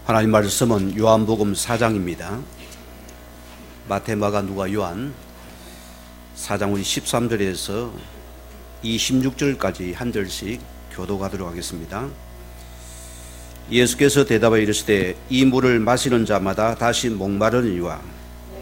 하나님 말씀은 요한복음 4장입니다. 마태, 마가, 누가, 요한 4장 우리 13절에서 26절까지 한 절씩 교독하도록 하겠습니다. 예수께서 대답하여 이르시되 이 물을 마시는 자마다 다시 목마르니와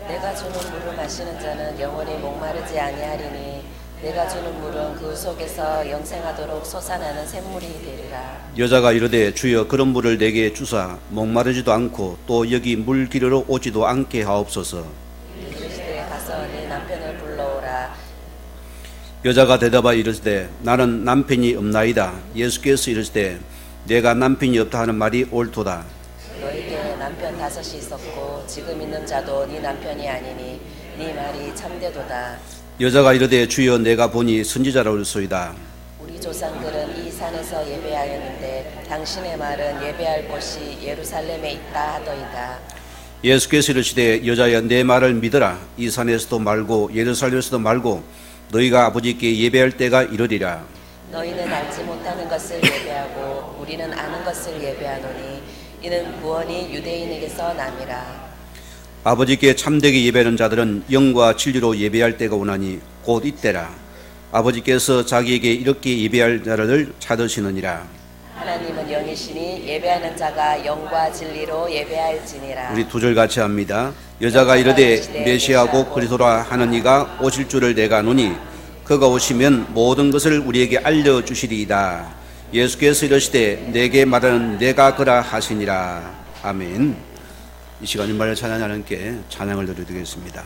내가 주는 물을 마시는 자는 영원히 목마르지 아니하리니 내가 주는 물은 그 속에서 영생하도록 솟아나는 샘물이 되리라. 여자가 이르되 주여 그런 물을 내게 주사 목마르지도 않고 또 여기 물 기르러 오지도 않게 하옵소서. 이르시되 가서 네 남편을 불러오라. 여자가 대답하여 이르시되 나는 남편이 없나이다. 예수께서 이르시되 내가 남편이 없다 하는 말이 옳도다. 너에게 남편 5이 있었고 지금 있는 자도 네 남편이 아니니 네 말이 참되도다. 여자가 이르되 주여 내가 보니 선지자라오소이다. 우리 조상들은 이 산에서 예배하였는데 당신의 말은 예배할 곳이 예루살렘에 있다 하더이다. 예수께서 이르시되 여자여 내 말을 믿으라. 이 산에서도 말고 예루살렘에서도 말고 너희가 아버지께 예배할 때가 이르리라. 너희는 알지 못하는 것을 예배하고 우리는 아는 것을 예배하노니 이는 구원이 유대인에게서 남이라. 아버지께 참되게 예배하는 자들은 영과 진리로 예배할 때가 오나니 곧 이때라. 아버지께서 자기에게 이렇게 예배할 자를 찾으시느니라. 하나님은 영이시니 예배하는 자가 영과 진리로 예배할지니라. 우리 두 절 같이 합니다. 여자가 이르되 메시아고 그리스도라 하는 이가 오실 줄을 내가 아노니 그가 오시면 모든 것을 우리에게 알려주시리이다. 예수께서 이르시되 내게 말하는 내가 그라 하시니라. 아멘. 이 시간 윤말을 찬양하는 하나님께 찬양을 드리겠습니다.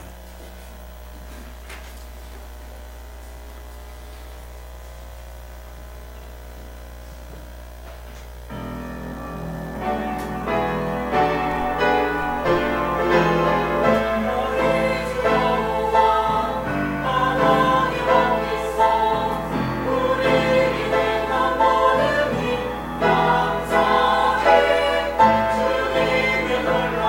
감사해 주님을 불러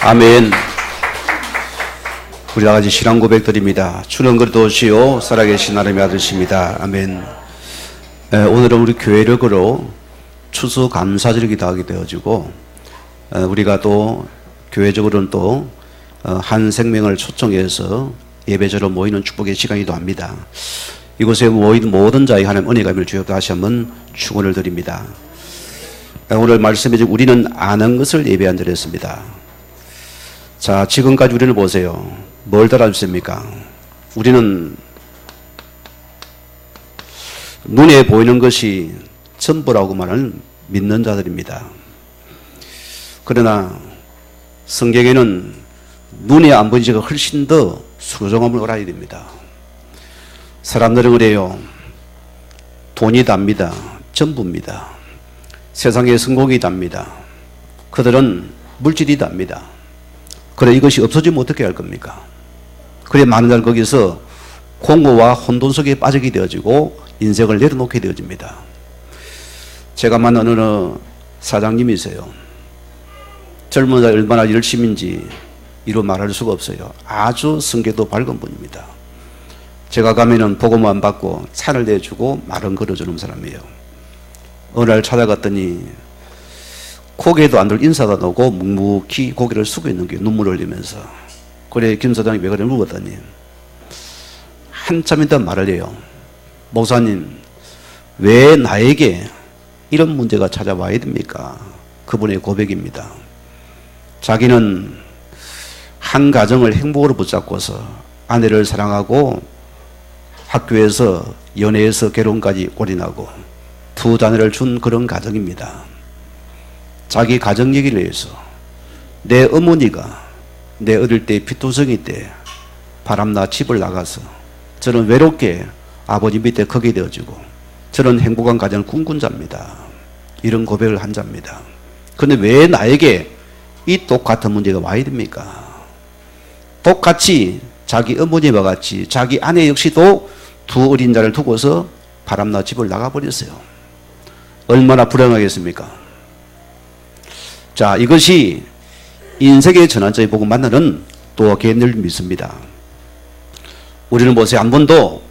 아멘. 우리 다같이 신앙 고백드립니다. 주는 그리스도시요 살아계신 하나님의 아들이십니다. 아멘. 오늘은 우리 교회력으로 추수 감사절기도 하게 되어지고 우리가 또 교회적으로는 또 한 생명을 초청해서 예배자로 모이는 축복의 시간이기도 합니다. 이곳에 모인 모든 자의 하나님 은혜가 임을 주여 다시 한번 축원을 드립니다. 오늘 말씀에 우리는 아는 것을 예배한 절이었습니다. 자, 지금까지 우리는 보세요. 뭘 달아주십니까? 우리는 눈에 보이는 것이 전부라고만을 믿는 자들입니다. 그러나 성경에는 눈에 안 보이지가 훨씬 더 소중함을 알아야 됩니다. 사람들은 그래요. 돈이 답니다. 전부입니다. 세상의 성공이 답니다. 그들은 물질이 답니다. 그래 이것이 없어지면 어떻게 할 겁니까? 그래 많은 자는 거기서 공허와 혼돈 속에 빠지게 되어지고 인생을 내려놓게 되어집니다. 제가 만난 어느 사장님이세요. 젊은 자 얼마나 열심인지 이루 말할 수가 없어요. 아주 성격도 밝은 분입니다. 제가 가면은 보고만 받고 차를 내주고 말은 걸어주는 사람이에요. 어느 날 찾아갔더니 고개도 안 들 인사도 안 하고 묵묵히 고개를 숙여 있는 게 눈물 흘리면서 그래 김 사장이 왜 그래 물었더니 한참 있다 말을 해요. 목사님 왜 나에게 이런 문제가 찾아와야 됩니까? 그분의 고백입니다. 자기는 한 가정을 행복으로 붙잡고서 아내를 사랑하고 학교에서 연애에서 결혼까지 올인하고 두 자녀를 준 그런 가정입니다. 자기 가정 얘기를 해서 내 어머니가 내 어릴 때 피투성이 때 바람나 집을 나가서 저는 외롭게 아버지 밑에 크게 되어지고 저는 행복한 가정을 꿈꾼 자입니다. 이런 고백을 한 자입니다. 그런데 왜 나에게 이 똑같은 문제가 와야 됩니까? 똑같이 자기 어머니와 같이 자기 아내 역시도 두 어린 자를 두고서 바람나 집을 나가버렸어요. 얼마나 불행하겠습니까? 자, 이것이 인생의 전환점이 보고 만나는 또 개인을 믿습니다. 우리는 보세요. 한 번도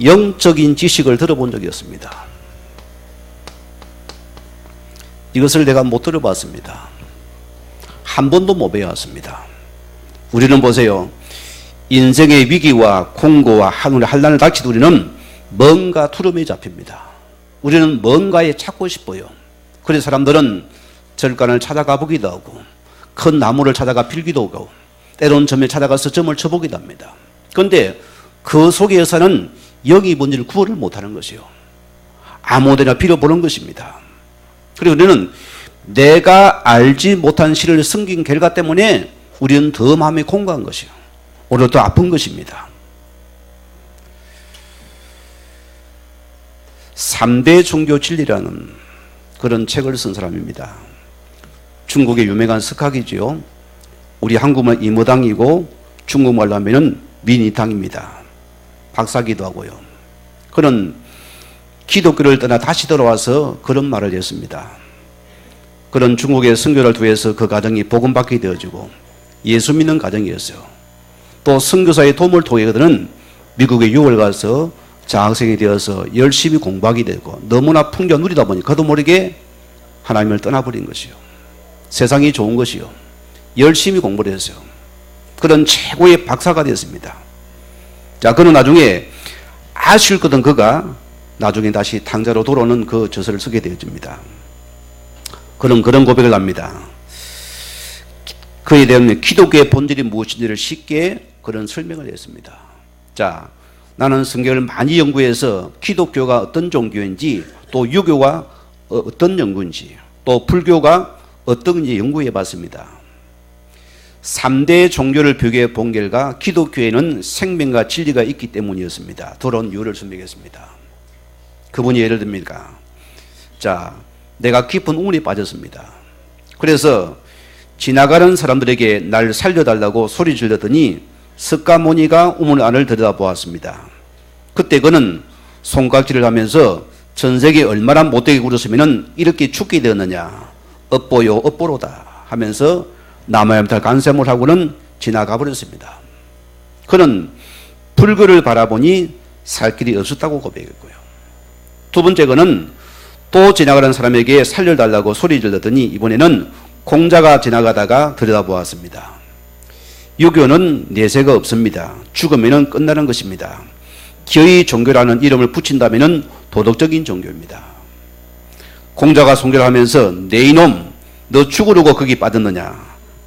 영적인 지식을 들어본 적이 없습니다. 이것을 내가 못 들어봤습니다. 한 번도 못 배워왔습니다. 우리는 보세요. 인생의 위기와 공고와 하늘의 한란을 닥치도 우리는 뭔가 투름이 잡힙니다. 우리는 뭔가에 찾고 싶어요. 그래서 사람들은 절간을 찾아가 보기도 하고 큰 나무를 찾아가 필기도 하고 때로는 점에 찾아가서 점을 쳐보기도 합니다. 그런데 그 속에서는 영이 뭔지를 구원을 못하는 것이요. 아무데나 빌어보는 것입니다. 그리고 우리는 내가 알지 못한 실을 숨긴 결과 때문에 우리는 더 마음이 공고한 것이요. 오히려 더 아픈 것입니다. 3대 종교 진리라는 그런 책을 쓴 사람입니다. 중국의 유명한 석학이지요. 우리 한국말 이모당이고 중국말로 하면은 민이당입니다. 박사기도 하고요. 그는 기독교를 떠나 다시 돌아와서 그런 말을 했습니다. 그런 중국의 선교를 통해서 그 가정이 복음받게 되어지고 예수 믿는 가정이었어요. 또 선교사의 도움을 통해 그들은 미국에 유학을 가서 장학생이 되어서 열심히 공부하게 되고 너무나 풍겨 누리다 보니 그도 모르게 하나님을 떠나버린 것이요. 세상이 좋은 것이요. 열심히 공부를 했어요. 그런 최고의 박사가 되었습니다. 자, 그는 나중에 아쉬울 거던 그가 나중에 다시 탕자로 돌아오는 그 저서를 쓰게 되어집니다. 그는 그런 고백을 합니다. 그에 대한 기독교의 본질이 무엇인지를 쉽게 그런 설명을 했습니다. 자, 나는 성경을 많이 연구해서 기독교가 어떤 종교인지 또 유교가 어떤 연구인지 또 불교가 어떤지 연구해 봤습니다. 3대 종교를 비교해 본 결과 기독교에는 생명과 진리가 있기 때문이었습니다. 돌아온 이유를 설명했습니다. 그분이 예를 듭니까? 자, 내가 깊은 우물에 빠졌습니다. 그래서 지나가는 사람들에게 날 살려달라고 소리 질렀더니 석가모니가 우물 안을 들여다보았습니다. 그때 그는 손깍지를 하면서 전세계 얼마나 못되게 굴었으면 이렇게 죽게 되었느냐. 업보요 업보로다 하면서 남아야 못할 간샘을 하고는 지나가 버렸습니다. 그는 불교를 바라보니 살 길이 없었다고 고백했고요. 두 번째 그는 또 지나가는 사람에게 살려달라고 소리 질렀더니 이번에는 공자가 지나가다가 들여다보았습니다. 유교는 내세가 없습니다. 죽으면 끝나는 것입니다. 기의 종교라는 이름을 붙인다면 도덕적인 종교입니다. 공자가 송교를 하면서 내 이놈 너 죽으려고 거기 빠졌느냐,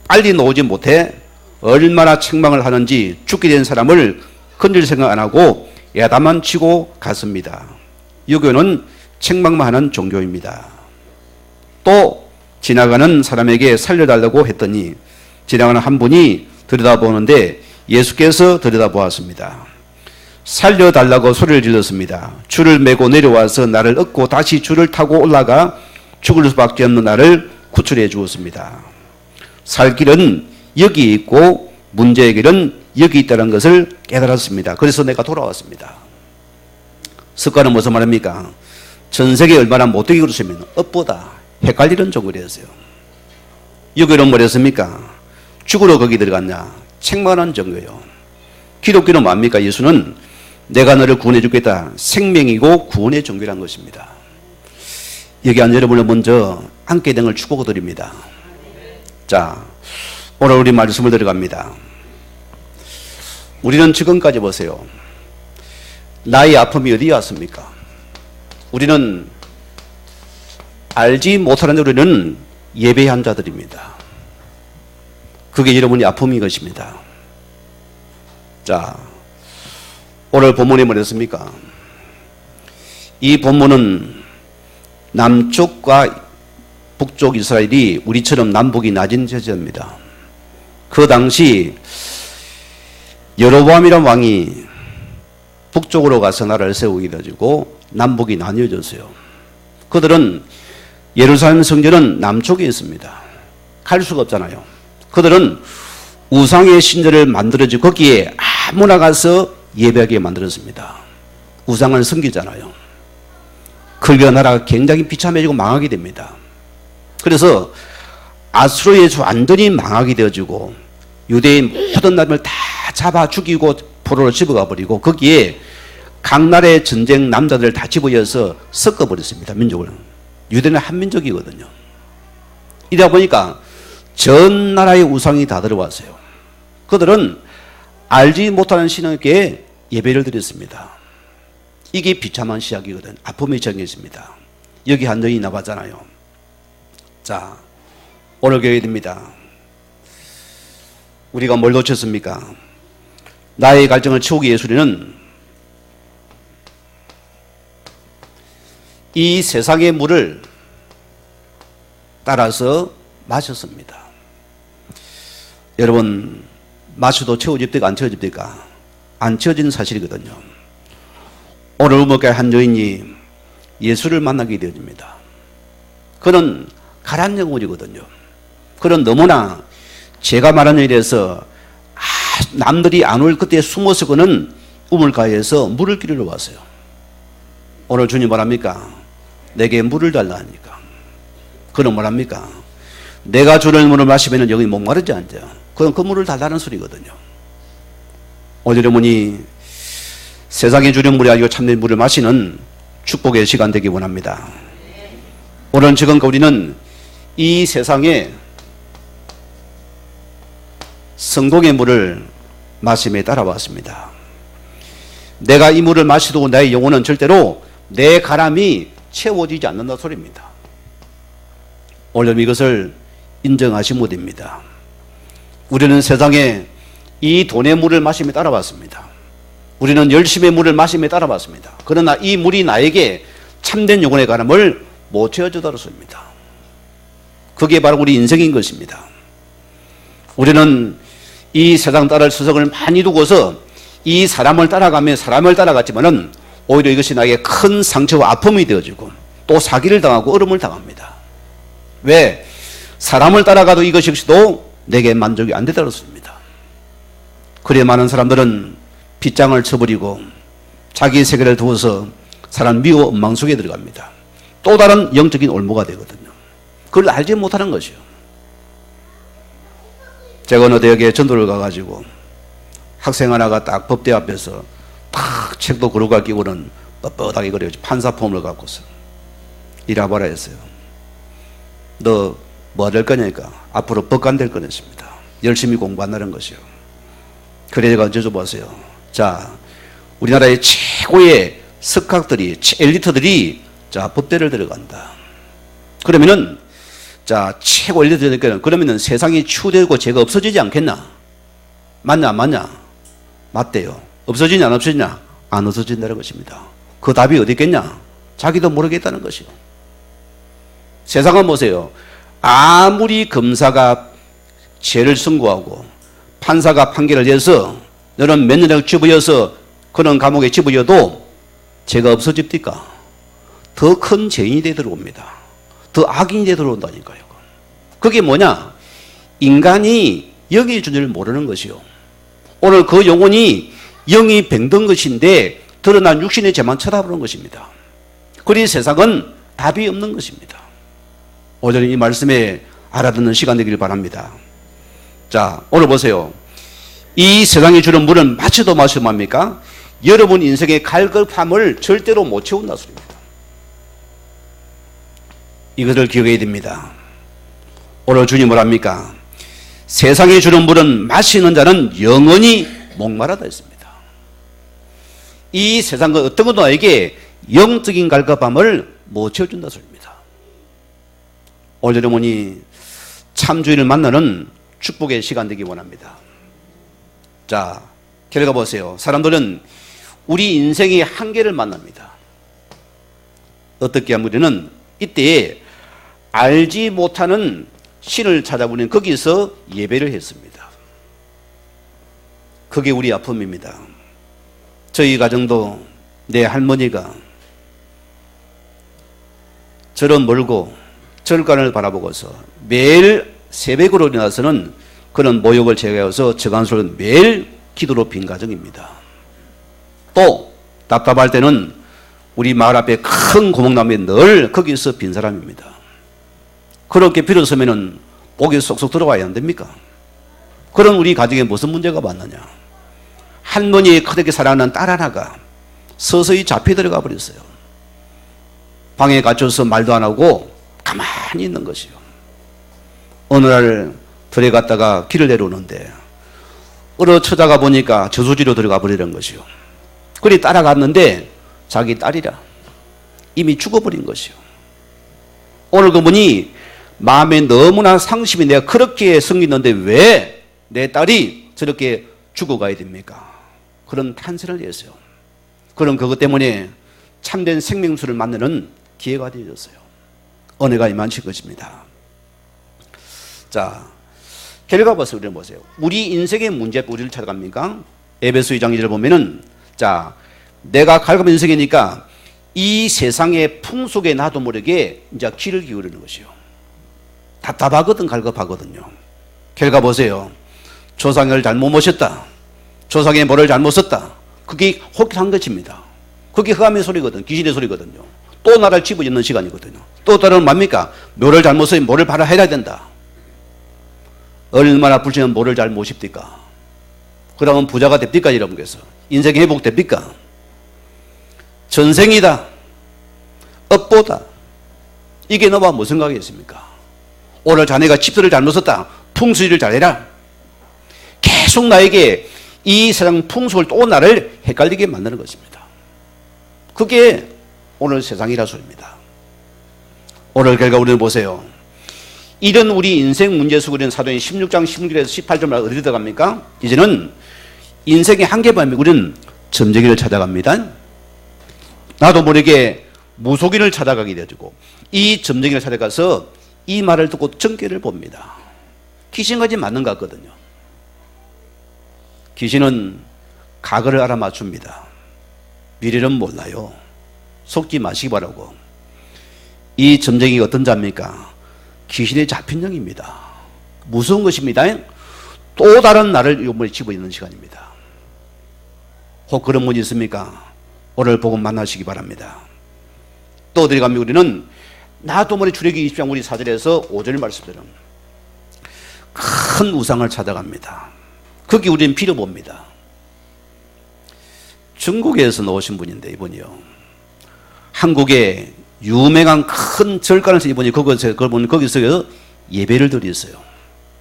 빨리 나오지 못해 얼마나 책망을 하는지 죽게 된 사람을 건질 생각 안 하고 야단만 치고 갔습니다. 유교는 책망만 하는 종교입니다. 또 지나가는 사람에게 살려달라고 했더니 지나가는 한 분이 들여다보는데 예수께서 들여다보았습니다. 살려달라고 소리를 질렀습니다. 줄을 메고 내려와서 나를 얻고 다시 줄을 타고 올라가 죽을 수밖에 없는 나를 구출해 주었습니다. 살 길은 여기 있고 문제의 길은 여기 있다는 것을 깨달았습니다. 그래서 내가 돌아왔습니다. 석가는 무슨 말입니까? 전 세계 얼마나 못되게 그러시면 업보다 헷갈리는 종교였어요. 유교는 뭐랬습니까? 죽으러 거기 들어갔냐? 책망하는 종교요. 기독교는 뭡니까? 예수는 내가 너를 구원해 주겠다. 생명이고 구원의 종교라는 것입니다. 여기 앉은 여러분을 먼저 안께 등을 축복드립니다. 자, 오늘 우리 말씀을 들어갑니다. 우리는 지금까지 보세요. 나의 아픔이 어디에 왔습니까? 우리는 알지 못하는 우리는 예배한 자들입니다. 그게 여러분의 아픔인 것입니다. 자, 오늘 본문이 뭐랬습니까? 이 본문은 남쪽과 북쪽 이스라엘이 우리처럼 남북이 낮은 제자입니다. 그 당시 여로보암이라는 왕이 북쪽으로 가서 나라를 세우게 되고 남북이 나뉘어졌어요. 그들은 예루살렘 성전은 남쪽에 있습니다. 갈 수가 없잖아요. 그들은 우상의 신전을 만들어지고 거기에 아무나 가서 예배하게 만들었습니다. 우상을 섬기잖아요. 그러니까 나라가 굉장히 비참해지고 망하게 됩니다. 그래서 아수르의 완전히 망하게 되어지고 유대의 모든 나라를 다 잡아 죽이고 포로로 집어가 버리고 거기에 각 나라의 전쟁 남자들을 다 집어여서 섞어버렸습니다. 민족을. 유대는 한민족이거든요. 이러다 보니까 전 나라의 우상이 다 들어왔어요. 그들은 알지 못하는 신에게 예배를 드렸습니다. 이게 비참한 시작이거든. 아픔의 시작이었습니다. 여기 한 여인이 나왔잖아요. 자, 오늘 교회입니다. 우리가 뭘 놓쳤습니까? 나의 갈증을 채우기 위해 우리는 이 세상의 물을 따라서 마셨습니다. 여러분, 마셔도 채워집니까? 안 채워집니까? 안 채워지는 사실이거든요. 오늘 우물가의 한 여인이 예수를 만나게 되어집니다. 그는 가란 영혼이거든요. 그는 너무나 제가 말한 일에 대해서 남들이 안 올 그때 숨어서 그는 우물가에서 물을 기르러 왔어요. 오늘 주님 뭐랍니까? 내게 물을 달라 하니까. 그는 뭐랍니까? 내가 주는 물을 마시면 여기 목마르지 않죠. 그건 그 물을 달라는 소리거든요. 오늘 여러분이 세상에 주는 물이 아니고 참된 물을 마시는 축복의 시간 되기 원합니다. 오늘 지금 우리는 이 세상에 성공의 물을 마심에 따라왔습니다. 내가 이 물을 마시고 나의 영혼은 절대로 내 가람이 채워지지 않는다 소리입니다. 오늘 이것을 인정하시면 됩니다. 우리는 세상에 이 돈의 물을 마심에 따라왔습니다. 우리는 열심의 물을 마심에 따라왔습니다. 그러나 이 물이 나에게 참된 영혼의 가람을 못 채워주다는 소리입니다. 그게 바로 우리 인생인 것입니다. 우리는 이 세상 따를 수석을 많이 두고서 이 사람을 따라가며 사람을 따라갔지만은 오히려 이것이 나에게 큰 상처와 아픔이 되어지고 또 사기를 당하고 얼음을 당합니다. 왜? 사람을 따라가도 이것 역시도 내게 만족이 안 되다는 소리입니다. 그래 많은 사람들은 빗장을 쳐버리고 자기 세계를 두어서 사람 미워 엉망 속에 들어갑니다. 또 다른 영적인 올무가 되거든요. 그걸 알지 못하는 것이요. 제가 어느 대학에 전도를 가가지고 학생 하나가 딱 법대 앞에서 탁 책도 그루가 끼고는 뻣뻣하게 그래요. 판사 폼을 갖고서 이라봐라 했어요. 너 뭐 될 거냐니까 앞으로 법관 될 거였습니다. 열심히 공부한다는 것이요. 그래 제가 얹어줘 보세요. 자, 우리나라의 최고의 석학들이 엘리트들이 자 법대를 들어간다. 그러면은 자 최고 엘리트들니까 그러면은 세상이 추되고 죄가 없어지지 않겠나? 맞냐 안 맞냐? 맞대요. 없어지냐 안 없어지냐? 안 없어진다는 것입니다. 그 답이 어디 있겠냐? 자기도 모르겠다는 것이요. 세상은 보세요. 아무리 검사가 죄를 선고하고 판사가 판결을 해서 너는 몇 년을 집어여서 그런 감옥에 집어여도 죄가 없어집니까? 더 큰 죄인이 되어 들어옵니다. 더 악인이 되어 들어온다니까요. 그게 뭐냐? 인간이 영의 존재를 모르는 것이요. 오늘 그 영혼이 영이 병든 것인데 드러난 육신의 죄만 쳐다보는 것입니다. 그리 세상은 답이 없는 것입니다. 오늘 이 말씀에 알아듣는 시간 되기를 바랍니다. 자, 오늘 보세요. 이 세상이 주는 물은 마셔도 마셔도 뭡니까? 여러분 인생의 갈급함을 절대로 못 채운다 소리입니다. 이것을 기억해야 됩니다. 오늘 주님 뭐랍니까? 세상이 주는 물은 마시는 자는 영원히 목마르다 했습니다. 이 세상은 어떤 것도 나에게 영적인 갈급함을 못 채워준다 소리입니다. 오늘 여러분이 참 주인을 만나는 축복의 시간 되기 원합니다. 자, 결과 보세요. 사람들은 우리 인생의 한계를 만납니다. 어떻게 하면 우리는 이때에 알지 못하는 신을 찾아보는 거기서 예배를 했습니다. 그게 우리 아픔입니다. 저희 가정도 내 할머니가 저런 멀고 절간을 바라보고서 매일 새벽으로 일어나서는 그런 모욕을 제거해서 저간소를 매일 기도로 빈 가정입니다. 또 답답할 때는 우리 마을 앞에 큰 구멍나무에 늘 거기서 빈 사람입니다. 그렇게 빌었으면 복이 쏙쏙 들어와야 안 됩니까? 그런 우리 가정에 무슨 문제가 많느냐? 할머니의 그렇게 사랑하는 딸 하나가 서서히 잡혀 들어가 버렸어요. 방에 갇혀서 말도 안 하고 가만히 있는 것이요. 어느 날 들어갔다가 길을 내려오는데 얼어 쳐다가 보니까 저수지로 들어가 버리는 것이요. 그리 따라갔는데 자기 딸이라 이미 죽어버린 것이요. 오늘 그분이 마음에 너무나 상심이 내가 그렇게 섬기는데 왜 내 딸이 저렇게 죽어가야 됩니까? 그런 탄생을 했어요. 그런 그것 때문에 참된 생명수를 만나는 기회가 되어졌어요. 은혜가 임하실 것입니다. 자, 결과 보세요. 우리는 보세요. 우리 인생의 문제가 우리를 찾아갑니까? 에베소 2장 2절을 보면은 자, 내가 갈급한 인생이니까 이 세상의 풍속에 나도 모르게 이제 귀를 기울이는 것이요. 답답하거든, 갈급하거든요. 결과 보세요. 조상을 잘못 모셨다. 조상의 뭐를 잘못 썼다. 그게 혹한 것입니다. 그게 흑암의 소리거든. 귀신의 소리거든요. 또 나를 집어넣는 시간이거든요. 또 다른 뭡니까? 묘를 잘못 쓰면 뭐를 바라 해야 된다. 얼마나 불신은 뭐를 잘 모십니까? 그러면 부자가 됩니까? 여러분께서 인생이 회복됩니까? 전생이다, 업보다, 이게 너와 무슨 관계겠습니까? 오늘 자네가 집수를 잘못 썼다, 풍수지를 잘해라. 계속 나에게 이 세상 풍속을 또 나를 헷갈리게 만드는 것입니다. 그게 오늘 세상이라 소리입니다. 오늘 결과 우리는 보세요. 이런 우리 인생 문제 속에 사도행 16장 16절에서 18절마다 어디 들어갑니까? 이제는 인생의 한계반면 우리는 점쟁이를 찾아갑니다. 나도 모르게 무속인을 찾아가게 되고 이 점쟁이를 찾아가서 이 말을 듣고 정계를 봅니다. 귀신까지 맞는 것 같거든요. 귀신은 과거를 알아맞춥니다. 미래는 몰라요. 속지 마시기 바라고. 이 점쟁이가 어떤 자입니까? 귀신에 잡힌 영입니다. 무서운 것입니다. 또 다른 나를 요번에 집어있는 시간입니다. 혹 그런 분이 있습니까? 오늘 복음 만나시기 바랍니다. 또 어디 가면 우리는 나도 모르게 출애굽기 20장 우리 4절에서 5절 말씀대로 큰 우상을 찾아갑니다. 거기 우리는 빌어봅니다. 중국에서 나오신 분인데 이분이요, 한국에 유명한 큰 절간에서 이분이 거기서 예배를 드렸어요.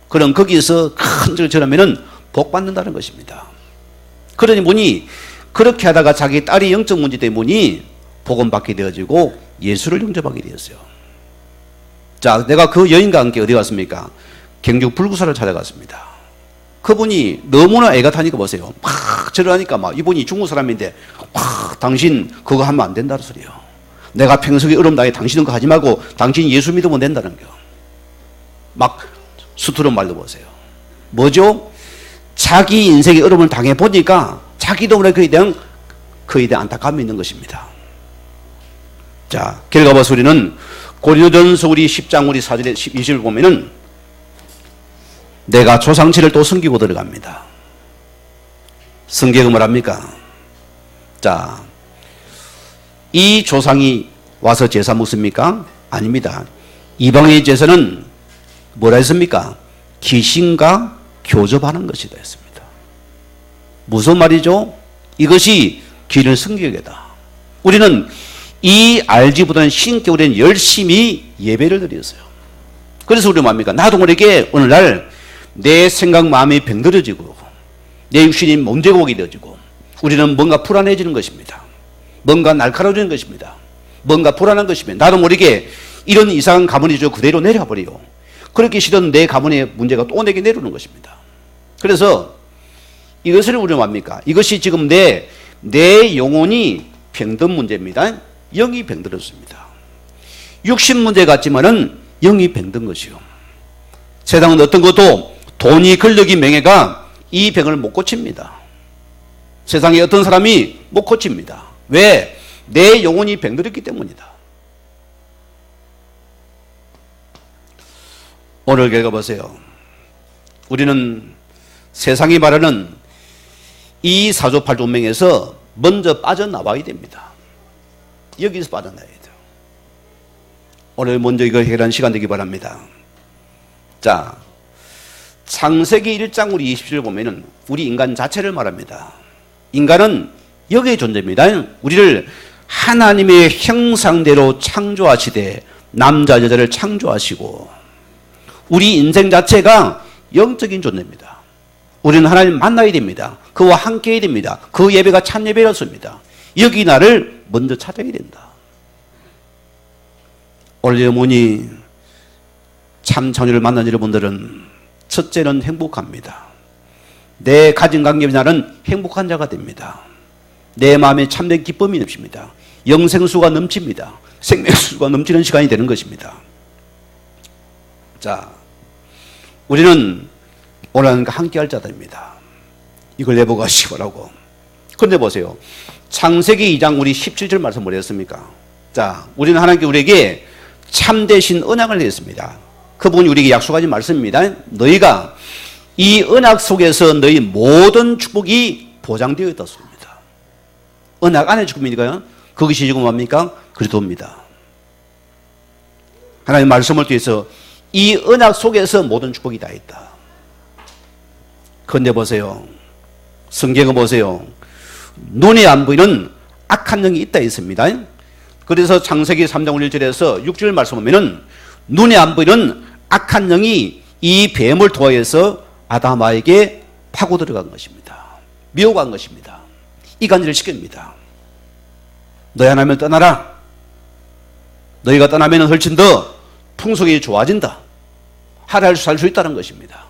그럼 거기서 큰 절하면은 복 받는다는 것입니다. 그러니 분이 그렇게 하다가 자기 딸이 영적 문제 때문에 복음 받게 되어지고 예수를 영접하게 되었어요. 자, 내가 그 여인과 함께 어디 갔습니까? 경주 불구사를 찾아갔습니다. 그분이 너무나 애가 타니까 보세요. 막 절하니까 막 이분이 중국 사람인데 막 당신 그거 하면 안 된다는 소리예요. 내가 평소에 어려움 당해 당신은 그거 하지 말고 당신 예수 믿으면 된다는 거. 막 수트로 말로 보세요. 뭐죠? 자기 인생의 어려움을 당해 보니까 자기도 그래 그에 대한 안타까움이 있는 것입니다. 자, 결과버서 우리는 고린도전서 우리 10장 우리 4절에 20을 보면은 내가 조상치를 또 섬기고 들어갑니다. 성경은 뭐랍니까? 자, 이 조상이 와서 제사 묻습니까? 아닙니다. 이방의 제사는 뭐라 했습니까? 귀신과 교접하는 것이다 했습니다. 무슨 말이죠? 이것이 귀를 섬기게다. 우리는 이 알지보다는 신께 우리는 열심히 예배를 드렸어요. 그래서 우리는 뭡니까? 나도 모르게 오늘날 내 생각 마음이 병들어지고 내 육신이 문제가 오게 되어지고 우리는 뭔가 불안해지는 것입니다. 뭔가 날카로워지는 것입니다. 뭔가 불안한 것입니다. 나도 모르게 이런 이상한 가문이 그대로 내려가 버려요. 그렇게 싫은 내 가문의 문제가 또 내게 내려오는 것입니다. 그래서 이것을 우리는 뭡니까? 이것이 지금 내 영혼이 병든 문제입니다. 영이 병들었습니다. 육신 문제 같지만은 영이 병든 것이요. 세상은 어떤 것도 돈이, 권력이, 명예가 이 병을 못 고칩니다. 세상에 어떤 사람이 못 고칩니다. 왜? 내 영혼이 병들었기 때문이다. 오늘 결과 보세요. 우리는 세상이 말하는 이 사조팔조명에서 먼저 빠져나와야 됩니다. 여기서 빠져나와야 돼요. 오늘 먼저 이거 해결하는 시간 되기 바랍니다. 자, 창세기 1장 우리 27절 보면은 우리 인간 자체를 말합니다. 인간은 여기에 존재입니다. 우리를 하나님의 형상대로 창조하시되 남자 여자를 창조하시고 우리 인생 자체가 영적인 존재입니다. 우리는 하나님 만나야 됩니다. 그와 함께 해야 됩니다. 그 예배가 참 예배였습니다. 여기 나를 먼저 찾아야 된다. 오늘 어머니 참 자녀를 만난 여러분들은 첫째는 행복합니다. 내 가진 관계의 나는 행복한 자가 됩니다. 내 마음에 참된 기쁨이 넘칩니다. 영생수가 넘칩니다. 생명수가 넘치는 시간이 되는 것입니다. 자, 우리는 오늘 함께 할 자들입니다. 이걸 내보고 하시기 바라고. 그런데 보세요. 창세기 2장 우리 17절 말씀 뭐라 했습니까? 자, 우리는 하나님께 우리에게 참되신 언약을 했습니다. 그분이 우리에게 약속하신 말씀입니다. 너희가 이 언약 속에서 너희 모든 축복이 보장되어 있다습니다. 언약 안에 축복입니까? 그것이 지금 뭡니까? 그리스도입니다. 하나님 말씀을 통해서 이 언약 속에서 모든 축복이 다 있다. 그런데 보세요. 성경을 보세요. 눈에 안 보이는 악한 영이 있다 있습니다. 그래서 창세기 3장 1절에서 6절 말씀 보면은 눈에 안 보이는 악한 영이 이 뱀을 통하여서 아담아에게 파고 들어간 것입니다. 미혹한 것입니다. 이간질을 시킵니다. 너희 하나님을 떠나라. 너희가 떠나면 훨씬 더 풍속이 좋아진다. 하루할 살 수 있다는 것입니다.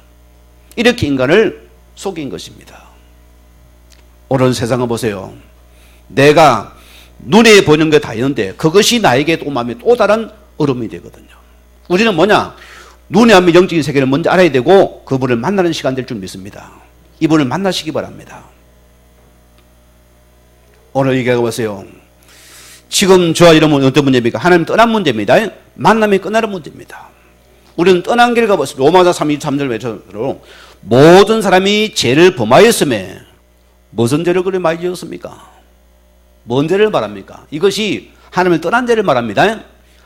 이렇게 인간을 속인 것입니다. 오늘 세상을 보세요. 내가 눈에 보이는 게 다 있는데 그것이 나에게 또 마음에 또 다른 어려움이 되거든요. 우리는 뭐냐? 눈에 안 보이는 영적인 세계를 먼저 알아야 되고 그분을 만나는 시간 될 줄 믿습니다. 이분을 만나시기 바랍니다. 오늘 얘기해 보세요. 지금 저와 여러분은 어떤 문제입니까? 하나님 떠난 문제입니다. 만남이 끝나는 문제입니다. 우리는 떠난 길을 가보세요. 로마서 3:3절 외쳐로 모든 사람이 죄를 범하였음에 무슨 죄를 그리 많이 지었습니까? 뭔 죄를 말합니까? 이것이 하나님을 떠난 죄를 말합니다.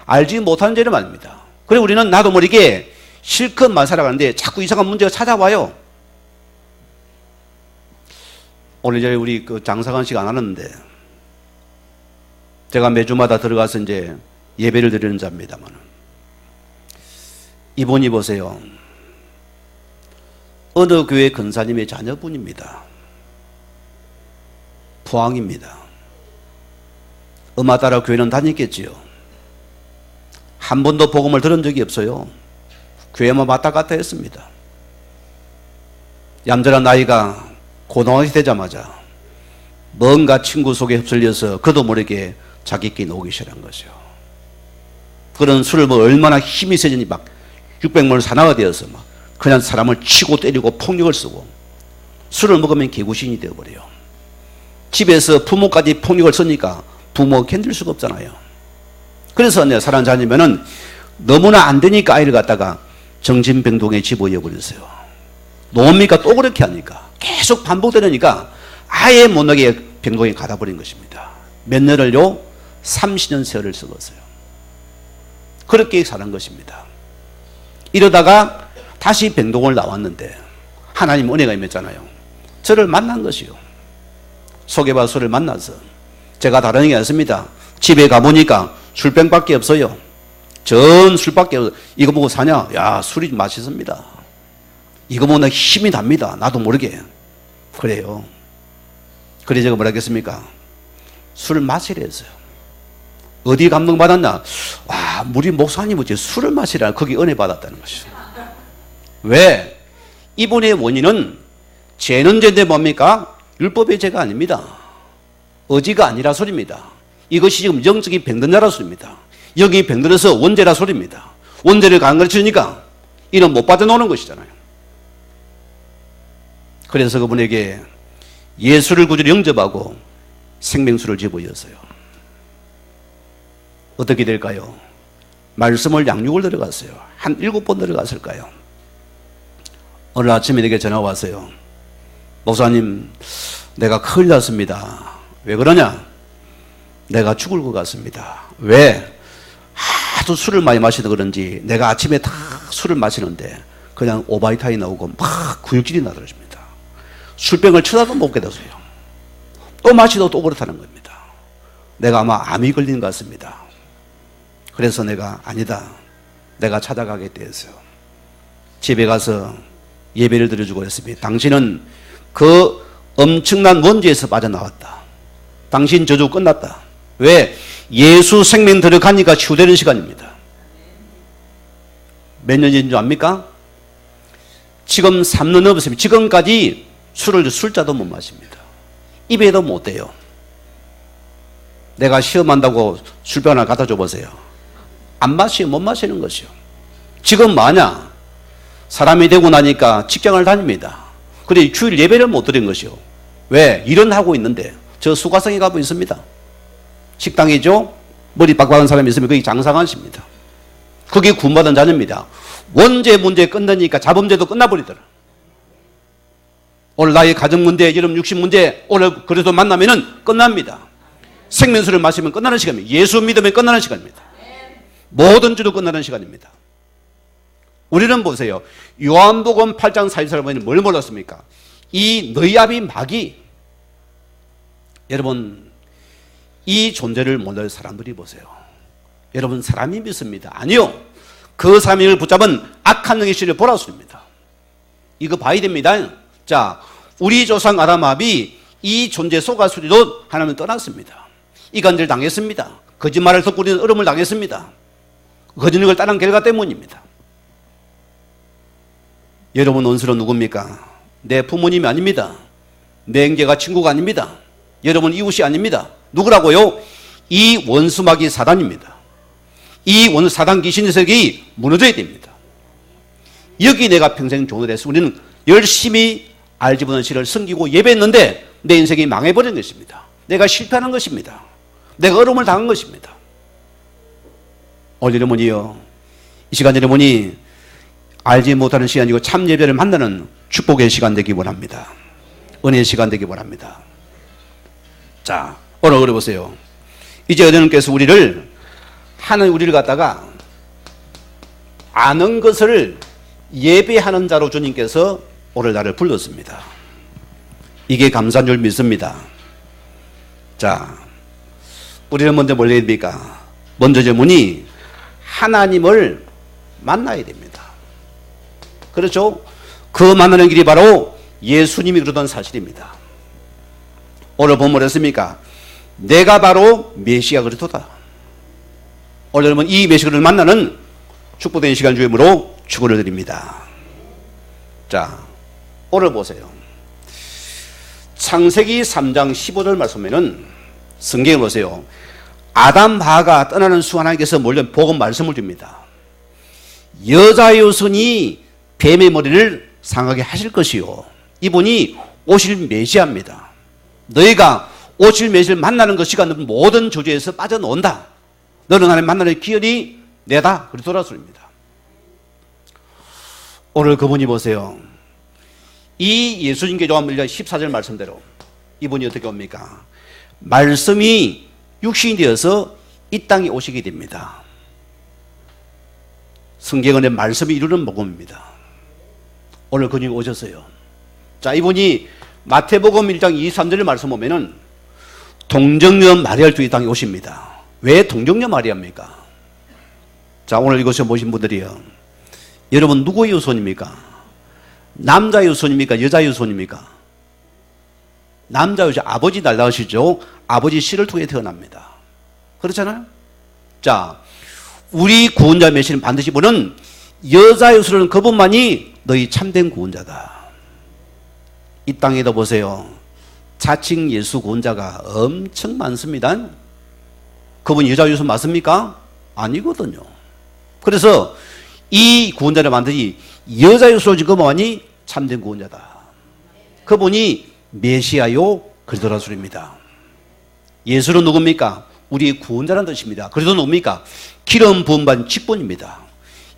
알지 못하는 죄를 말합니다. 그래 우리는 나도 모르게 실컷 말 살아가는데 자꾸 이상한 문제가 찾아와요. 오늘 이제 우리 그 장사관식 안 하는데 제가 매주마다 들어가서 이제 예배를 드리는 자입니다만 이분이 보세요. 어느 교회 근사님의 자녀분입니다. 부항입니다. 엄마 따라 교회는 다녔겠지요. 한 번도 복음을 들은 적이 없어요. 교회만 왔다 갔다 했습니다. 얌전한 나이가 고등학교 되자마자 뭔가 친구 속에 휩쓸려서 그도 모르게 자기끼리 녹이 시작한 거죠. 그런 술을 뭐 얼마나 힘이 세지니 막 600만 사나가 되어서 막 그냥 사람을 치고 때리고 폭력을 쓰고 술을 먹으면 개구신이 되어버려요. 집에서 부모까지 폭력을 쓰니까 부모 견딜 수가 없잖아요. 그래서 내가 사람 자녀면은 너무나 안 되니까 아이를 갖다가 정신병동에 집어넣어 버렸어요. 뭡니까? 또 그렇게 하니까 계속 반복되니까 아예 못나게 병동에 가다 버린 것입니다. 몇 년을요? 30년 세월을 썩었어요. 그렇게 살은 것입니다. 이러다가 다시 병동을 나왔는데 하나님 은혜가 임했잖아요. 저를 만난 것이요. 소개받아서를 만나서 제가 다른 게 아닙니다. 집에 가보니까 술병밖에 없어요. 전 술밖에 없어요. 이거 보고 사냐? 야, 술이 맛있습니다. 이거 보면 힘이 납니다. 나도 모르게. 그래요. 그래 제가 뭐라 했겠습니까? 술을 마시려 했어요. 어디 감동받았나? 와, 우리 목사님 어째 술을 마시라. 거기 은혜 받았다는 것이죠. 왜? 이분의 원인은 죄는 죄인데 뭡니까? 율법의 죄가 아닙니다. 의지가 아니라 소리입니다. 이것이 지금 영적인 병든자라 소리입니다. 여기 병들어서 원죄라 소리입니다. 원죄를 강가르치니까 이는 못 받아놓는 것이잖아요. 그래서 그분에게 예수를 구주로 영접하고 생명수를 집어였어요. 어떻게 될까요? 말씀을 양육을 들어갔어요. 한 7번 들어갔을까요? 오늘 아침에 내게 전화가 왔어요. 목사님, 내가 큰일 났습니다. 왜 그러냐? 내가 죽을 것 같습니다. 왜? 하도 술을 많이 마시다 그런지 내가 아침에 다 술을 마시는데 그냥 오바이타이 나오고 막 구역질이 나더랍니다. 술병을 쳐다도 못 깨닫어요. 또 마시도 또 그렇다는 겁니다. 내가 아마 암이 걸린 것 같습니다. 그래서 내가 아니다. 내가 찾아가겠다 했어요. 집에 가서 예배를 드려주고 했습니다. 당신은 그 엄청난 원죄에서 빠져나왔다. 당신 저주 끝났다. 왜? 예수 생명 들어가니까 치유되는 시간입니다. 몇 년인 줄 압니까? 지금 3년 넘었습니다. 지금까지 술자도 못 마십니다. 입에도 못 대요. 내가 시험한다고 술병 하나 갖다 줘보세요. 안 마시요. 못 마시는 것이요. 지금 뭐하냐? 사람이 되고 나니까 직장을 다닙니다. 그래 주일 예배를 못 드린 것이요. 왜? 일은 하고 있는데 저 수가성에 가고 있습니다. 식당이죠. 머리 빡빡한 사람이 있으면 거기 장사관십니다. 그게 구원받은 자녀입니다. 원죄 문제 끝나니까 자범죄도 끝나버리더라. 오늘 나의 가정 문제, 여러분 육신 문제, 오늘 그래도 만나면은 끝납니다. 생명수를 마시면 끝나는 시간입니다. 예수 믿으면 끝나는 시간입니다. 모든 주도 끝나는 시간입니다. 우리는 보세요. 요한복음 8장 44절 보면 뭘 몰랐습니까? 이 너희 아비 마귀. 여러분 이 존재를 모르는 사람들이 보세요. 여러분 사람이 믿습니다. 아니요. 그 사람을 붙잡은 악한 영의 씨를 보라소입니다. 이거 봐야 됩니다. 자, 우리 조상 아담아비 이 존재 속아수리도 하나님은 떠났습니다. 이간질 당했습니다. 거짓말을 듣고 우리는 얼음을 당했습니다. 거짓말을 따른 결과 때문입니다. 여러분 원수는 누굽니까? 내 부모님이 아닙니다. 내 형제가 친구가 아닙니다. 여러분 이웃이 아닙니다. 누구라고요? 이 원수마귀 사단입니다. 이 원수 사단 귀신의 세력이 무너져야 됩니다. 여기 내가 평생 종을 해서 우리는 열심히 알지 못하는 신을 섬기고 예배했는데 내 인생이 망해버린 것입니다. 내가 실패하는 것입니다. 내가 어려움을 당한 것입니다. 오늘 여러분이요, 이 시간 여러분이 알지 못하는 시간이고 참 예배를 만나는 축복의 시간 되기 원합니다. 은혜의 시간 되기 원합니다. 자, 오늘 그려보세요. 이제 하나님께서 우리를 갖다가 아는 것을 예배하는 자로 주님께서 오늘 나를 불렀습니다. 이게 감사한 줄 믿습니다. 자, 우리는 먼저 뭘 해야 됩니까? 먼저 질문이 하나님을 만나야 됩니다. 그렇죠? 그 만나는 길이 바로 예수님이 그러던 사실입니다. 오늘 본문 했습니까? 내가 바로 메시아 그리스도다. 오늘은 이 메시아를 만나는 축복된 시간 주임으로 축원을 드립니다. 자, 오늘 보세요. 창세기 3장 15절 말씀에는 성경에 보세요. 아담 하가 떠나는 수 하나님께서 몰래 복음 말씀을 줍니다. 여자의 후손이 뱀의 머리를 상하게 하실 것이요. 이분이 오실 메시아입니다. 너희가 오실 메시아를 만나는 그 시간 모든 조주에서 빠져나온다. 너는 하나님 만나는 기회이 내다. 그렇게 돌아섭니다. 오늘 그분이 보세요. 이 예수님께 요한복음 1장 14절 말씀대로 이분이 어떻게 옵니까? 말씀이 육신이 되어서 이 땅에 오시게 됩니다. 성경은 말씀이 이루는 복음입니다. 오늘 그분이 오셨어요. 자, 이분이 마태복음 1장 23절의 말씀 보면은 동정녀 마리아를 두고 이 땅에 오십니다. 왜 동정녀 마리아입니까? 자, 오늘 이곳에 모신 분들이요. 여러분 누구의 후손입니까? 남자의 후손입니까? 여자의 후손입니까? 남자의 후손, 아버지 날라오시죠? 아버지 씨를 통해 태어납니다. 그렇잖아요? 자, 우리 구원자 메시는 반드시 보는 여자의 후손은 그분만이 너희 참된 구원자다. 이 땅에도 보세요. 자칭 예수 구원자가 엄청 많습니다. 그분 여자의 후손 맞습니까? 아니거든요. 그래서 이 구원자를 반드시 여자의 후손이 그분만이 참된 구원자다. 그분이 메시아요 그리스도라 소리입니다. 예수는 누굽니까? 우리 구원자라는 뜻입니다. 그리스도는 누굽니까? 기름 부음 받은 직분입니다.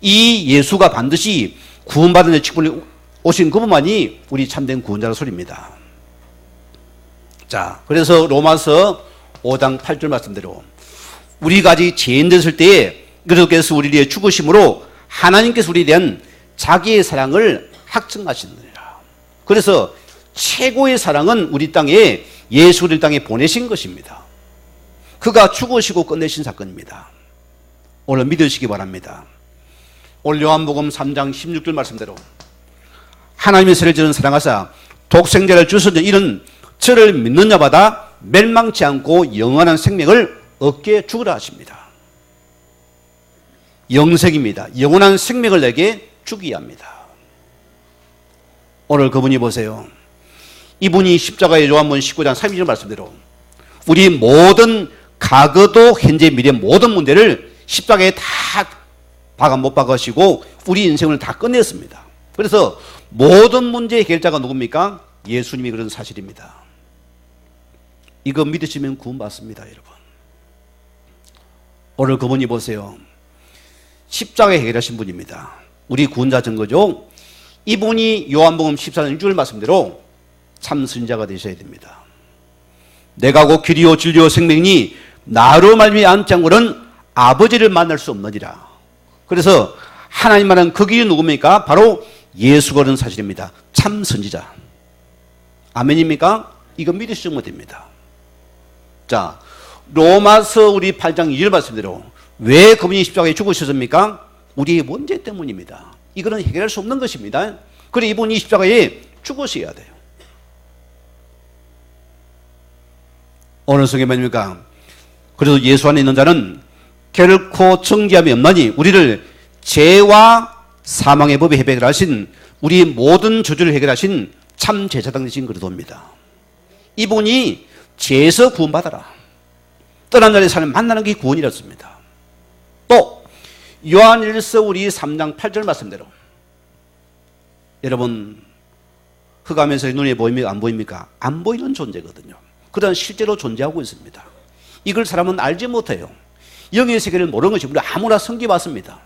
이 예수가 반드시 구원받은 직분이 오신 그분만이 우리 참된 구원자라 소리입니다. 자, 그래서 로마서 5장 8절 말씀대로 우리가 아직 죄인 됐을 때에 그리스도께서 우리를 위해 죽으심으로 하나님께서 우리에 대한 자기의 사랑을 확증하시느니라. 그래서 최고의 사랑은 우리 땅에 예수를 땅에 보내신 것입니다. 그가 죽으시고 끝내신 사건입니다. 오늘 믿으시기 바랍니다. 오늘 요한복음 3장 16절 말씀대로 하나님의 세를 저는 사랑하사 독생자를 주소서 이런 저를 믿는 자마다 멸망치 않고 영원한 생명을 얻게 주으라 하십니다. 영생입니다. 영원한 생명을 내게 주기 합니다. 오늘 그분이 보세요. 이분이 십자가의 요한복음 19장 32절 말씀대로 우리 모든 과거도 현재 미래 모든 문제를 십자가에 다 박아 못 박으시고 우리 인생을 다 끝냈습니다. 그래서 모든 문제의 해결자가 누굽니까? 예수님이 그런 사실입니다. 이거 믿으시면 구원받습니다, 여러분. 오늘 그분이 보세요. 십자가에 해결하신 분입니다. 우리 구원자 증거죠. 이분이 요한복음 14장 6절 말씀대로 참 선지자가 되셔야 됩니다. 내가 곧 길이요 진리요 생명이니 나로 말미암아 않지 않고는 아버지를 만날 수 없느니라. 그래서 하나님만한 그 길이 누굽니까? 바로 예수가 그런 사실입니다. 참 선지자. 아멘입니까? 이거 믿으시면 됩니다. 자, 로마서 우리 8장 2절 말씀대로 왜 그분이 십자가에 죽으셨습니까? 우리의 문제 때문입니다. 이거는 해결할 수 없는 것입니다. 그래 이분이 십자가에 죽으셔야 돼요. 오늘 성경에 말입니까? 그래도 예수 안에 있는 자는 결코 정죄함이 없나니 우리를 죄와 사망의 법에 해결하신 우리 모든 저주를 해결하신 참 제사장 되신 그리스도입니다. 이분이 죄에서 구원받아라. 떠난 자의 삶을 만나는 게 구원이었습니다. 또 요한일서 우리 3장 8절 말씀대로 여러분 흑암에서 눈에 보입니까? 안 보입니까? 안 보이는 존재거든요. 그러나 실제로 존재하고 있습니다. 이걸 사람은 알지 못해요. 영의 세계를 모르는 것이 우리 아무나 섬겨봤습니다.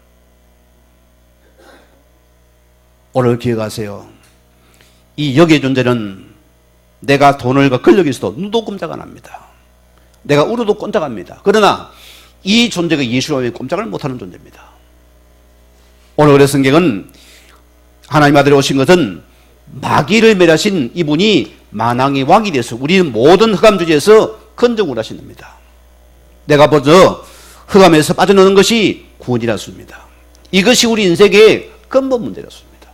오늘 기억하세요. 이 역의 존재는 내가 돈을 권력이 있어도 눈도 꼼짝 안 합니다. 내가 울어도 꼼짝합니다. 그러나 이 존재가 예수로 하면 꼼짝을 못하는 존재입니다. 오늘 우리 성경은 하나님 아들이 오신 것은 마귀를 멸하신 이분이 만왕의 왕이 되어서 우리는 모든 흑암 주제에서 건져을 하신 겁니다. 내가 먼저 흑암에서 빠져나오는 것이 구원이라습니다. 이것이 우리 인생의 근본 문제였습니다.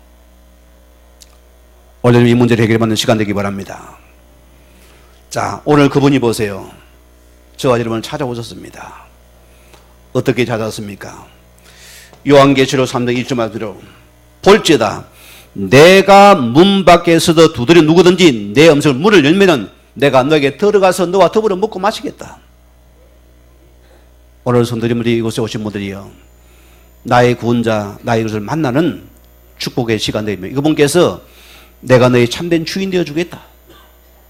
오늘 이 문제를 해결받는 시간 되기 바랍니다. 자, 오늘 그분이 보세요. 저와 여러분을 찾아오셨습니다. 어떻게 찾아왔습니까? 요한계시록 3장 1절 말대로 볼지어다 내가 문 밖에 서도 두드려 누구든지 내 음성을 문을 열면은 내가 너에게 들어가서 너와 더불어 먹고 마시겠다. 오늘 성도님들이 이곳에 오신 분들이요, 나의 구원자, 나의 것을 만나는 축복의 시간 되입니다. 이분께서 내가 너의 참된 주인 되어 주겠다.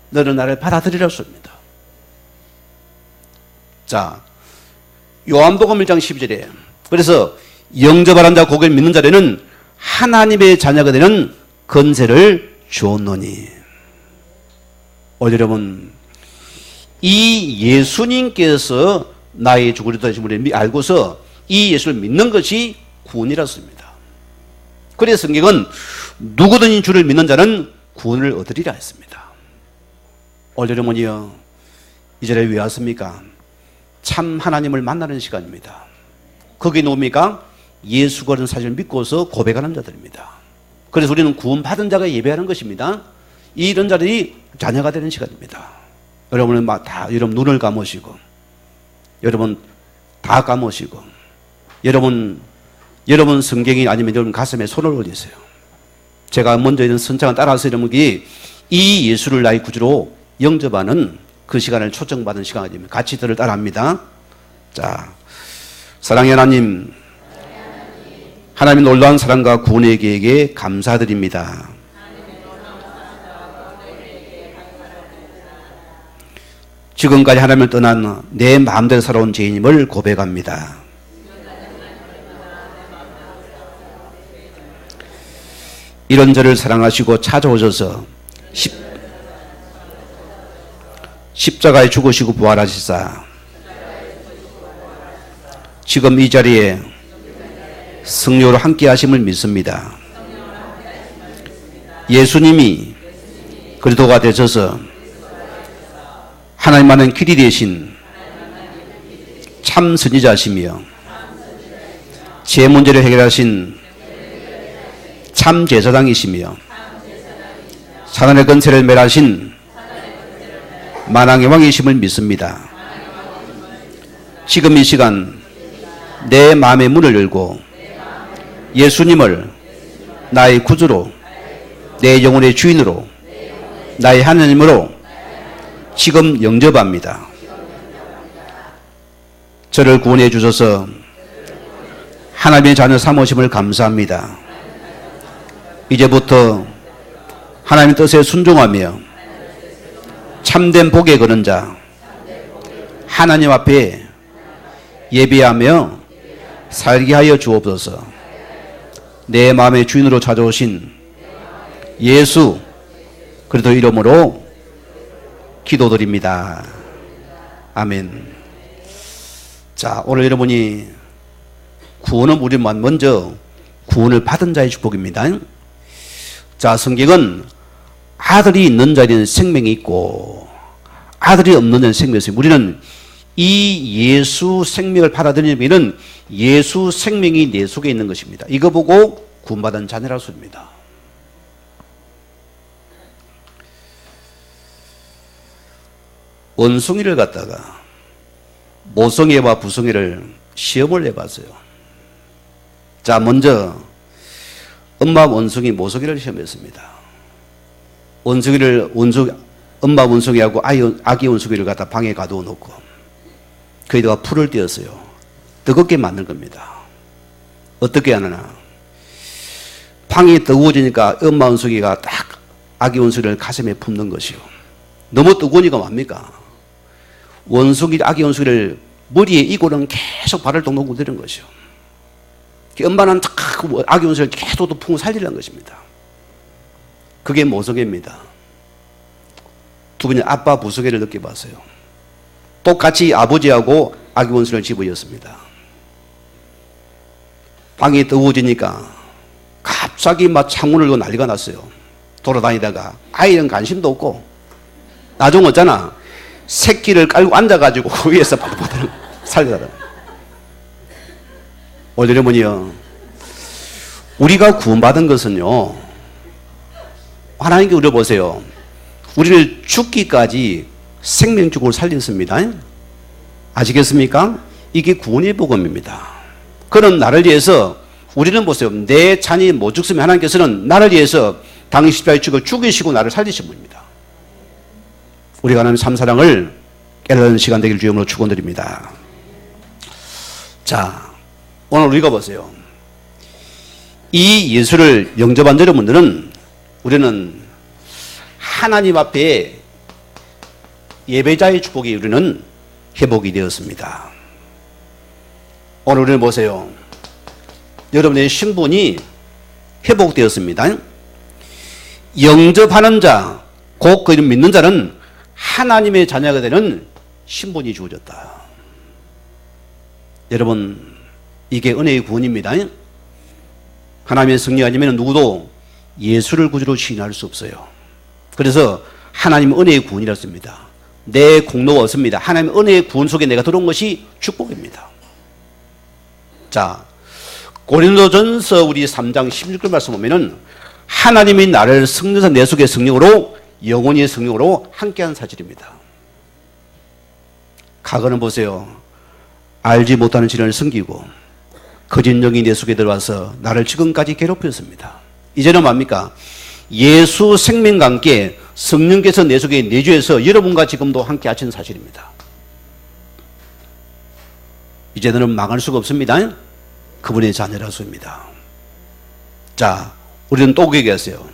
너는 나를 받아들이라 했습니다. 자, 요한복음 1장 12절에 그래서 영접하는 자 고기를 믿는 자에는 하나님의 자녀가 되는 건세를 주었노니. 오늘 여러분, 이 예수님께서 나의 주구리다 하신 분을 알고서 이 예수를 믿는 것이 구원이라습니다. 그래서 성경은 누구든지 주를 믿는 자는 구원을 얻으리라 했습니다. 오늘 여러분이요, 이 자리에 왜 왔습니까? 참 하나님을 만나는 시간입니다. 거기 누굽니까? 예수 그리스도는 사실을 믿고서 고백하는 자들입니다. 그래서 우리는 구원받은 자가 예배하는 것입니다. 이런 자들이 자녀가 되는 시간입니다. 여러분은 여러분 눈을 감으시고, 여러분 다 감으시고, 여러분 성경이 아니면 여러분 가슴에 손을 올리세요. 제가 먼저 이런 선창을 따라서 여러분이 이 예수를 나의 구주로 영접하는 그 시간을 초청받은 시간입니다. 같이 저를 따라합니다. 자, 사랑의 하나님, 하나님의 놀라운 사랑과 구원의 계획에 감사드립니다. 지금까지 하나님을 떠난 내 마음대로 살아온 죄인임을 고백합니다. 이런 저를 사랑하시고 찾아오셔서 십자가에 죽으시고 부활하시사 지금 이 자리에 성령으로 함께 하심을 믿습니다. 예수님이 그리스도가 되셔서 하나님만은 길이 되신 참 선지자시며 제 문제를 해결하신 참 제사장이시며 사단의 권세를 멸하신 만왕의 왕이심을 믿습니다. 지금 이 시간 내 마음의 문을 열고 예수님을 나의 구주로, 내 영혼의 주인으로, 나의 하나님으로 지금 영접합니다. 저를 구원해 주셔서 하나님의 자녀 삼으심을 감사합니다. 이제부터 하나님의 뜻에 순종하며 참된 복에 거는 자, 하나님 앞에 예배하며 살게 하여 주옵소서. 내 마음의 주인으로 찾아오신 예수 그리스도 이름으로 기도드립니다. 아멘. 자, 오늘 여러분이 구원은 우리만 먼저 구원을 받은 자의 축복입니다. 자, 성경은 아들이 있는 자에는 생명이 있고 아들이 없는 자에는 생명이 있습니다. 우리는 이 예수 생명을 받아들이면 예수 생명이 내 속에 있는 것입니다. 이거 보고 구원받은 자녀라고 씁니다. 원숭이를 갖다가 모성애와 부성애를 시험을 해봤어요. 자, 먼저 엄마 원숭이 모성애를 시험했습니다. 엄마 원숭이하고 아기 원숭이를 갖다 방에 가두어 놓고 거기다가 풀을 띄었어요. 뜨겁게 만든 겁니다. 어떻게 하느냐? 방이 뜨거워지니까 엄마 원숭이가 딱 아기 원숭이를 가슴에 품는 것이요. 너무 뜨거우니까 뭡니까? 아기 원숭이를 머리에 이고는 계속 발을 동동 굴리는 것이요. 엄마는 딱 아기 원숭이를 계속 품고 살리려는 것입니다. 그게 모성애입니다. 두 분이 아빠 부성애를 느껴봤어요. 똑같이 아버지하고 아기 원숭이를 집어였습니다. 방이 뜨거워지니까 갑자기 갑자기 막 창문을 열고 난리가 났어요. 돌아다니다가 아이는 관심도 없고 나중에 어쩌나 새끼를 깔고 앉아가지고 그 위에서 바들바들 살려달라. 오늘 여러분이요, 우리가 구원받은 것은요, 하나님께 물어보세요. 우리를 죽기까지 생명적으로 살렸습니다. 아시겠습니까? 이게 구원의 복음입니다. 그런 나를 위해서 우리는 보세요. 내 자녀이 못 죽으면 하나님께서는 나를 위해서 당신 십자가에 죽이시고 나를 살리신 분입니다. 우리가 하나님 참사랑을 깨달은 시간 되길 주님으로 축원드립니다. 자, 오늘 우리가 보세요. 이 예수를 영접한 여러분들은 우리는 하나님 앞에 예배자의 축복이 우리는 회복이 되었습니다. 오늘 우리는 보세요. 여러분의 신분이 회복되었습니다. 영접하는 자, 곧 그 이름 믿는 자는 하나님의 자녀가 되는 신분이 주어졌다. 여러분, 이게 은혜의 구원입니다. 하나님의 승리 아니면 누구도 예수를 구주로 시인할 수 없어요. 그래서 하나님 은혜의 구원이라 씁니다. 내 공로가 없습니다. 하나님의 은혜의 구원 속에 내가 들어온 것이 축복입니다. 자, 고린도전서 우리 3장 16절 말씀 보면은 하나님이 나를 승리해서 내 속의 승리로 영원히 성령으로 함께한 사실입니다. 과거는 보세요. 알지 못하는 진을 숨기고 거짓 영이 내 속에 들어와서 나를 지금까지 괴롭혔습니다. 이제는 뭡니까? 예수 생명과 함께 성령께서 내 속에 내주해서 여러분과 지금도 함께 하시는 사실입니다. 이제는 망할 수가 없습니다. 그분의 자녀라서입니다. 자, 우리는 또 얘기했어요.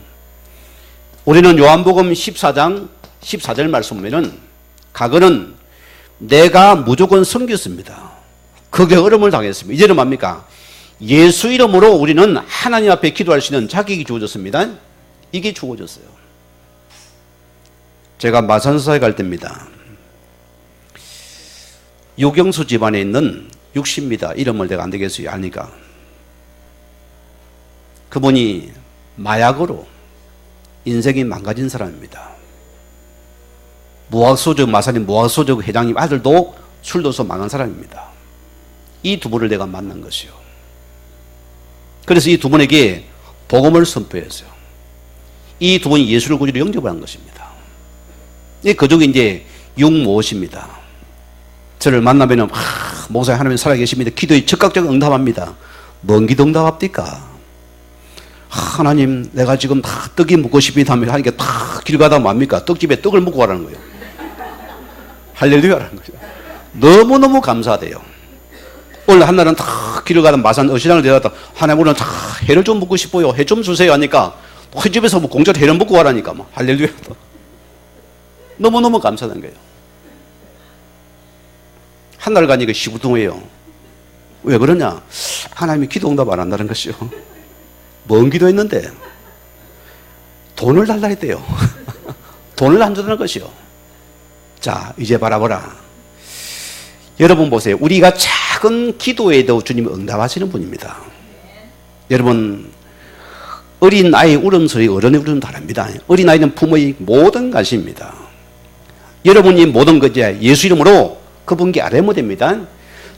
우리는 요한복음 14장 14절 말씀 보면은 과거는 내가 무조건 섬겼습니다. 그게 어려움을 당했습니다. 이제는 뭡니까? 예수 이름으로 우리는 하나님 앞에 기도할 수 있는 자격이 주어졌습니다. 이게 주어졌어요. 제가 마산사에 갈 때입니다. 유경수 집안에 있는 육십니다. 이름을 내가 안 되겠어요. 아니까. 그분이 마약으로 인생이 망가진 사람입니다. 무학소적 마산인 무학소적 회장님 아들도 술 둬서 망한 사람입니다. 이 두 분을 내가 만난 것이요. 그래서 이 두 분에게 복음을 선포했어요. 이 두 분이 예수를 구주로 영접을 한 것입니다. 그중에 이제 육모십니다. 저를 만나면은 목사님 하나님 살아계십니다. 기도에 즉각적 응답합니다. 뭔 기도 응답합니까? 하나님, 내가 지금 다 떡이 먹고 싶다 하면 하니까 다 길 가다 뭡니까? 떡집에 떡을 먹고 가라는 거예요. 할렐루야라는 거죠. 너무너무 감사돼요. 오늘 한날은 다 길을 가다 마산 어시장을 내려갔다 하나님 오늘 다 회를 좀 먹고 싶어요. 회 좀 주세요 하니까 그 집에서 뭐 공짜로 회를 먹고 가라니까 뭐 할렐루야. 너무너무 감사한 거예요. 한날 가니까 시부동해요. 왜 그러냐? 하나님이 기도 응답 안 한다는 것이요. 뭔 기도했는데 돈을 달라 했대요. 돈을 안 준다는 것이요. 자, 이제 바라보라. 여러분 보세요. 우리가 작은 기도에도 주님이 응답하시는 분입니다. 여러분, 어린 아이의 울음소리 어른의 울음은 다릅니다. 어린 아이는 부모의 모든 관심입니다. 여러분이 모든 것에 예수 이름으로 그분께 아뢰면 됩니다.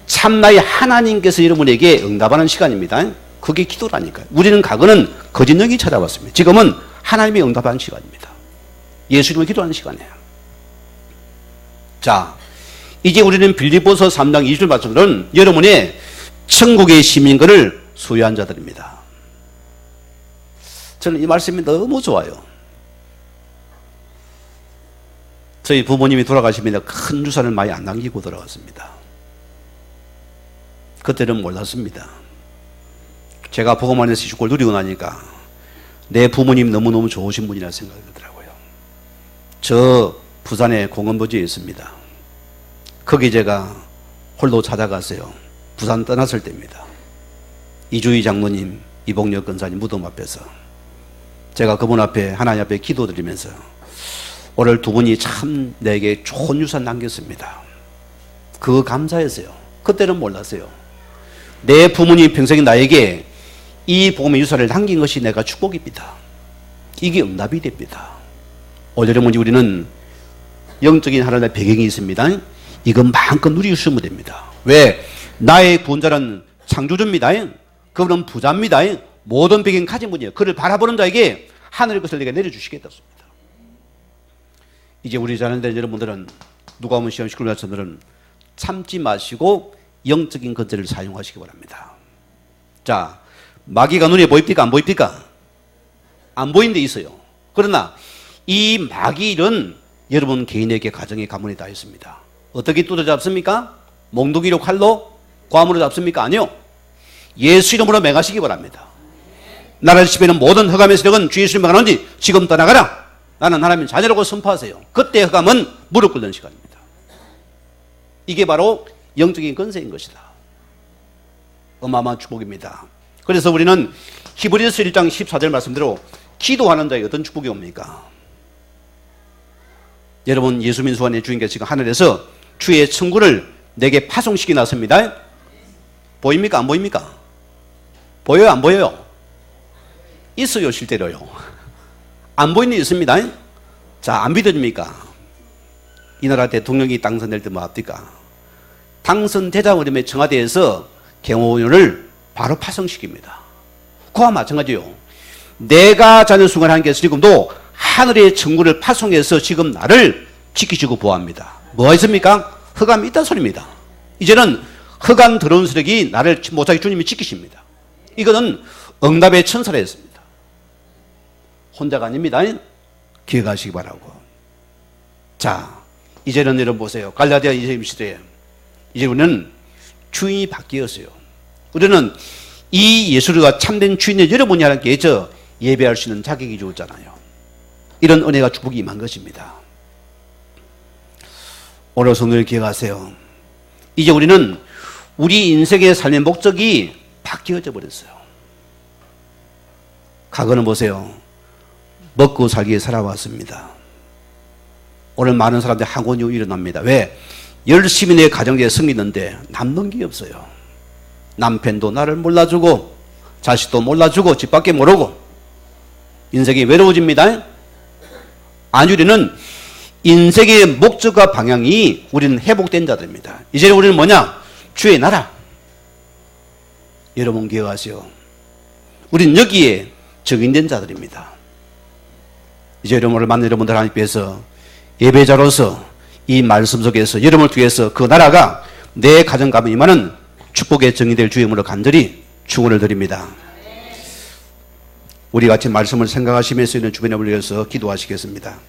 참나의 하나님께서 여러분에게 응답하는 시간입니다. 그게 기도라니까요. 우리는 과거는 거짓 영이 찾아왔습니다. 지금은 하나님이 응답하는 시간입니다. 예수 이름으로 기도하는 시간이에요. 자, 이제 우리는 빌립보서 3장 20절 말씀들은 여러분의 천국의 시민권을 소유한 자들입니다. 저는 이 말씀이 너무 좋아요. 저희 부모님이 돌아가시면서 큰 유산을 많이 안 남기고 돌아갔습니다. 그때는 몰랐습니다. 제가 복음 안에서 축복을 누리고 나니까 내 부모님 너무너무 좋으신 분이라 생각이 들더라고요. 저 부산에 공원부지에 있습니다. 거기 제가 홀로 찾아갔어요. 부산 떠났을 때입니다. 이주희 장로님, 이복력 권사님 무덤 앞에서 제가 그분 앞에 하나님 앞에 기도드리면서 오늘 두 분이 참 내게 좋은 유산 남겼습니다. 그거 감사했어요. 그때는 몰랐어요. 내 부모님이 평생에 나에게 이 복음의 유산을 남긴 것이 내가 축복입니다. 이게 응답이 됩니다. 오늘은 우리는 영적인 하나님의 배경이 있습니다. 이건 마음껏 누리시면 됩니다. 왜? 나의 구원자는 창조주입니다. 그분은 부자입니다. 모든 배경 가진 분이에요. 그를 바라보는 자에게 하늘의 것을 내가 내려주시겠습니다. 이제 우리 자녀들 여러분들은 누가 오면 시험 시키는 자들은 참지 마시고 영적인 건재를 사용하시기 바랍니다. 자, 마귀가 눈에 보입니까? 안 보입니까? 안 보이는 데 있어요. 그러나 이 마귀는 여러분 개인에게 가정에 가문에 다 있습니다. 어떻게 뚜드려 잡습니까? 몽둥이로 칼로 고함으로 잡습니까? 아니요. 예수 이름으로 맹하시기 바랍니다. 나를 지배하는 모든 흑암의 세력은 주 예수 이름으로 명하노니 지금 떠나가라. 나는 하나님의 자녀라고 선포하세요. 그때 흑암은 무릎 꿇는 시간입니다. 이게 바로 영적인 권세인 것이다. 어마어마한 축복입니다. 그래서 우리는 히브리서 1장 14절 말씀대로 기도하는 자에게 어떤 축복이 옵니까? 여러분 예수 민수 안에 주님께서 지금 하늘에서 주의 천국을 내게 파송시켜 놨습니다. 보입니까? 안 보입니까? 보여요? 안 보여요? 있어요, 실제로요. 안 보이는 게 있습니다. 자, 안 믿어집니까? 이 나라 대통령이 당선될 때 뭐 합니까? 당선되자 그러면 청와대에서 경호원을 바로 파송시킵니다. 그와 마찬가지요. 내가 자는 순간 하나님께서 지금도 하늘의 천국을 파송해서 지금 나를 지키시고 보호합니다. 뭐가 있습니까? 흑암이 있다는 소리입니다. 이제는 흑암 들어온 세력이 나를 못하게 주님이 지키십니다. 이거는 응답의 천사라 했습니다. 혼자가 아닙니다. 기억하시기 바라고. 자, 이제는 여러분 보세요. 갈라디아 2장 시대에 이제 우리는 주인이 바뀌었어요. 우리는 이 예수가 참된 주인의 여러분이 하나님께 예배할 수 있는 자격이 주었잖아요. 이런 은혜가 축복이 임한 것입니다. 오늘 성도를 기억하세요. 이제 우리는 우리 인생의 삶의 목적이 바뀌어져 버렸어요. 과거는 보세요. 먹고 살기에 살아왔습니다. 오늘 많은 사람들이 학원이 일어납니다. 왜? 열심히 내 가정에 섬기는데 남는 게 없어요. 남편도 나를 몰라주고 자식도 몰라주고 집 밖에 모르고 인생이 외로워집니다. 아니, 우리는 인생의 목적과 방향이 우리는 회복된 자들입니다. 이제 우리는 뭐냐? 주의 나라. 여러분 기억하세요. 우리는 여기에 적용된 자들입니다. 이제 여러분을 만난 여러분들 하나님께서 예배자로서 이 말씀 속에서 여러분을 통해서 그 나라가 내 가정 가문에 임하는 축복의 정의될 주의 이름으로 간절히 축원을 드립니다. 우리 같이 말씀을 생각하시면서 있는 주변에 올려서 기도하시겠습니다.